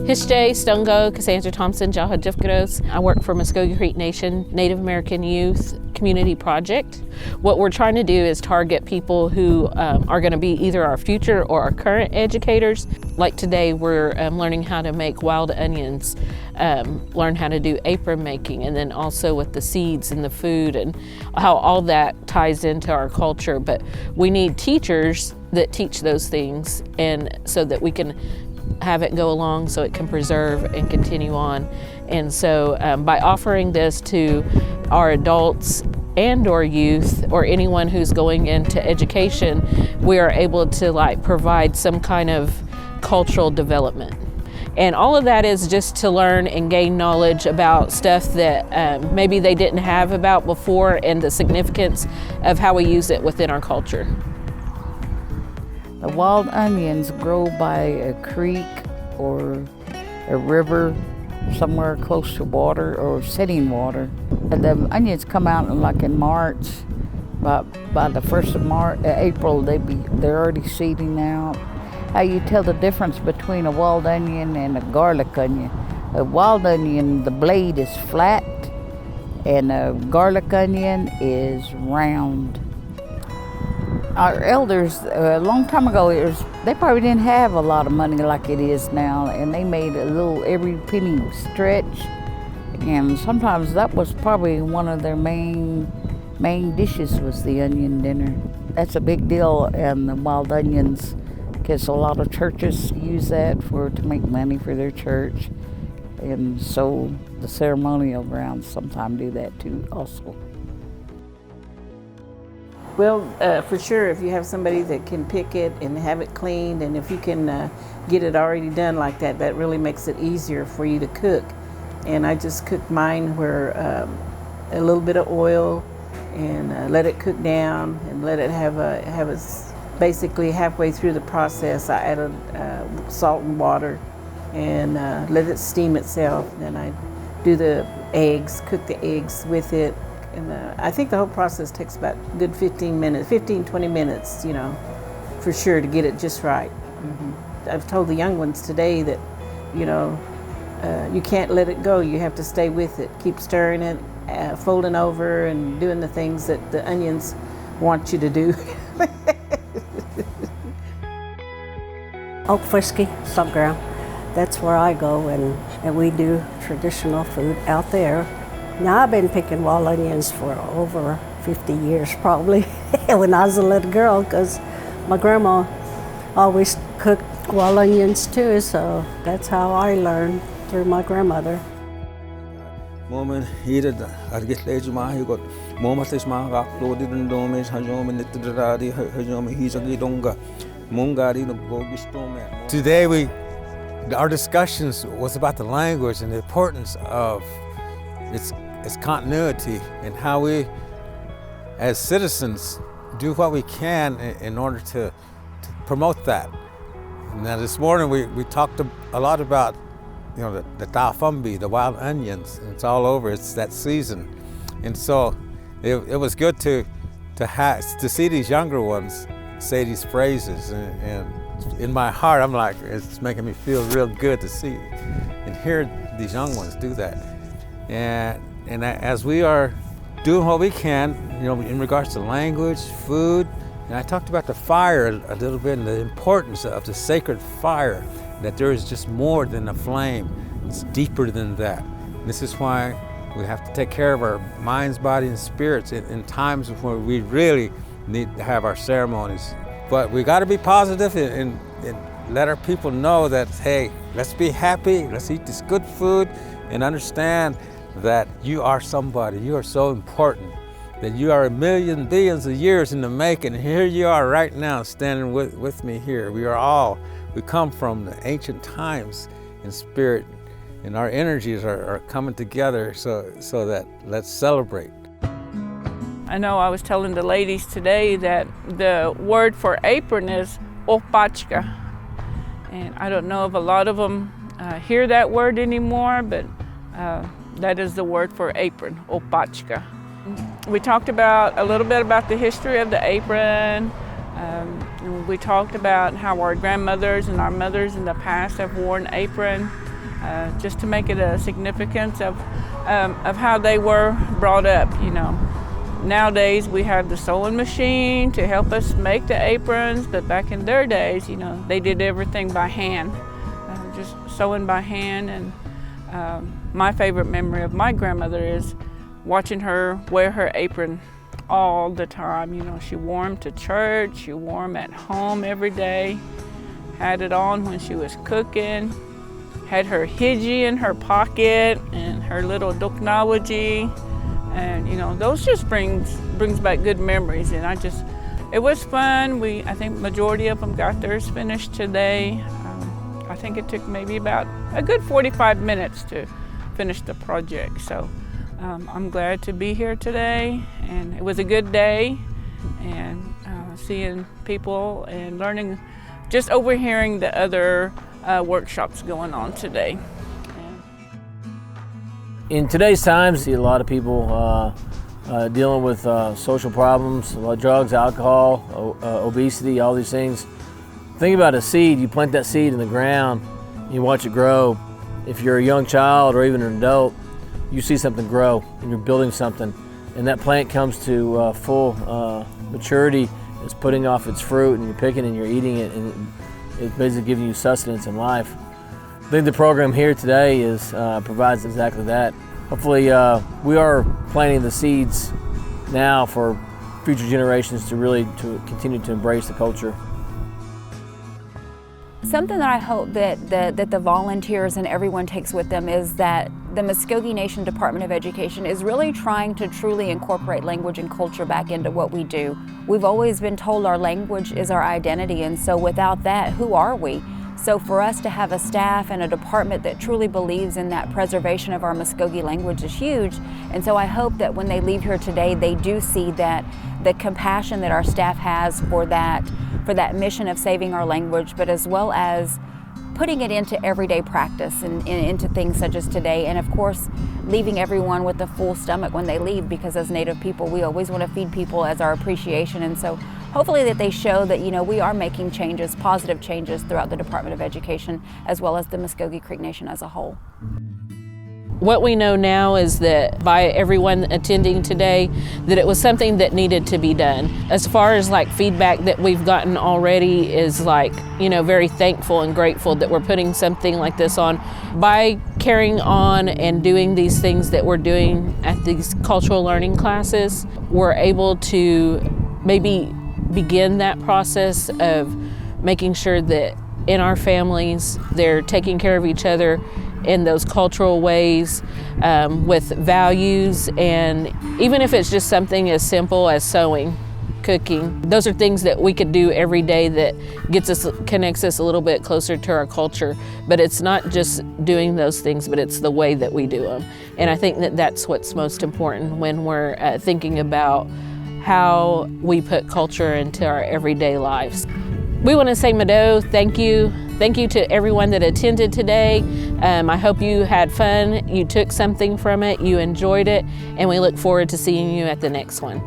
Hishjay, Stungo, Cassandra Thompson, Jaha Jifkados. I work for Muscogee Creek Nation Native American Youth Community Project. What we're trying to do is target people who are going to be either our future or our current educators. Like today, we're learning how to make wild onions, learn how to do apron making, and then also with the seeds and the food and how all that ties into our culture. But we need teachers that teach those things, and so that we can have it go along so it can preserve and continue on. And so by offering this to our adults and or youth or anyone who's going into education, we are able to provide some kind of cultural development. And all of that is just to learn and gain knowledge about stuff that maybe they didn't have about before, and the significance of how we use it within our culture. The wild onions grow by a creek or a river somewhere close to water or sitting water. And the onions come out in March. By the 1st of April, they're already seeding out. How you tell the difference between a wild onion and a garlic onion? A wild onion, the blade is flat, and a garlic onion is round. Our elders, a long time ago, they probably didn't have a lot of money like it is now, and they made every penny stretch, and sometimes that was probably one of their main dishes was the onion dinner. That's a big deal, and the wild onions, because a lot of churches use that to make money for their church, and so the ceremonial grounds sometimes do that too also. Well, for sure, if you have somebody that can pick it and have it cleaned, and if you can get it already done like that, that really makes it easier for you to cook. And I just cooked mine where a little bit of oil and let it cook down and let it have basically halfway through the process. I added salt and water and let it steam itself. Then I do the eggs, cook the eggs with it. And I think the whole process takes about a good 15 minutes, 15, 20 minutes, for sure, to get it just right. Mm-hmm. I've told the young ones today that, you can't let it go. You have to stay with it. Keep stirring it, folding over, and doing the things that the onions want you to do. Okfuskee subground. That's where I go, and we do traditional food out there. Now, I've been picking wild onions for over 50 years probably when I was a little girl, because my grandma always cooked wild onions too, so that's how I learned, through my grandmother. Moment hier argit leju ma hi got moment is ma ga uploaded and domes hajom in the radi hajom he's a gidonga mungari no bogistom. Today our discussions was about the language and the importance of its continuity, and how we as citizens do what we can in order to promote that. Now this morning we talked a lot about the tafvmpuce, the wild onions. It's all over, it's that season. And so it was good to see these younger ones say these phrases, and in my heart I'm like, it's making me feel real good to see and hear these young ones do that. And as we are doing what we can, in regards to language, food, and I talked about the fire a little bit, and the importance of the sacred fire, that there is just more than a flame. It's deeper than that. And this is why we have to take care of our minds, body, and spirits in times where we really need to have our ceremonies. But we got to be positive and let our people know that, hey, let's be happy, let's eat this good food, and understand that you are somebody, you are so important, that you are a million, billions of years in the making. Here you are right now standing with me here. We come from the ancient times in spirit, and our energies are coming together so that let's celebrate. I know I was telling the ladies today that the word for apron is opachka. And I don't know if a lot of them hear that word anymore, but that is the word for apron, opachka. We talked a little bit about the history of the apron. We talked about how our grandmothers and our mothers in the past have worn apron. just to make it a significance of how they were brought up, you know. Nowadays we have the sewing machine to help us make the aprons, but back in their days, you know, they did everything by hand, just sewing by hand. And my favorite memory of my grandmother is watching her wear her apron all the time. You know, she wore them to church, she wore them at home every day, had it on when she was cooking, had her hiji in her pocket and her little doknawaji. And you know, those just brings back good memories. And it was fun. I think majority of them got theirs finished today. I think it took maybe about a good 45 minutes to finish the project. So I'm glad to be here today, and it was a good day, and seeing people and learning, just overhearing the other workshops going on today. In today's times, I see a lot of people dealing with social problems, like drugs, alcohol, obesity, all these things. Think about a seed. You plant that seed in the ground, you watch it grow. If you're a young child or even an adult, you see something grow and you're building something. And that plant comes to full maturity, it's putting off its fruit, and you're picking and you're eating it, and it's basically giving you sustenance in life. I think the program here today provides exactly that. Hopefully we are planting the seeds now for future generations to continue to embrace the culture. Something that I hope that the volunteers and everyone takes with them is that the Muscogee Nation Department of Education is really trying to truly incorporate language and culture back into what we do. We've always been told our language is our identity, and so without that, who are we? So for us to have a staff and a department that truly believes in that preservation of our Muscogee language is huge. And so I hope that when they leave here today, they do see that the compassion that our staff has for that mission of saving our language, but as well as putting it into everyday practice and into things such as today. And of course, leaving everyone with a full stomach when they leave, because as Native people, we always want to feed people as our appreciation. And so hopefully that they show that, you know, we are making changes, positive changes throughout the Department of Education, as well as the Muscogee Creek Nation as a whole. What we know now is that by everyone attending today, that it was something that needed to be done. As far as like feedback that we've gotten already is like, you know, very thankful and grateful that we're putting something like this on. By carrying on and doing these things that we're doing at these cultural learning classes, we're able to maybe begin that process of making sure that in our families, they're taking care of each other in those cultural ways, with values, and even if it's just something as simple as sewing, cooking, those are things that we could do every day that connects us a little bit closer to our culture. But it's not just doing those things, but it's the way that we do them. And I think that that's what's most important when we're thinking about how we put culture into our everyday lives. We want to say Mado, thank you. Thank you to everyone that attended today. I hope you had fun, you took something from it, you enjoyed it, and we look forward to seeing you at the next one.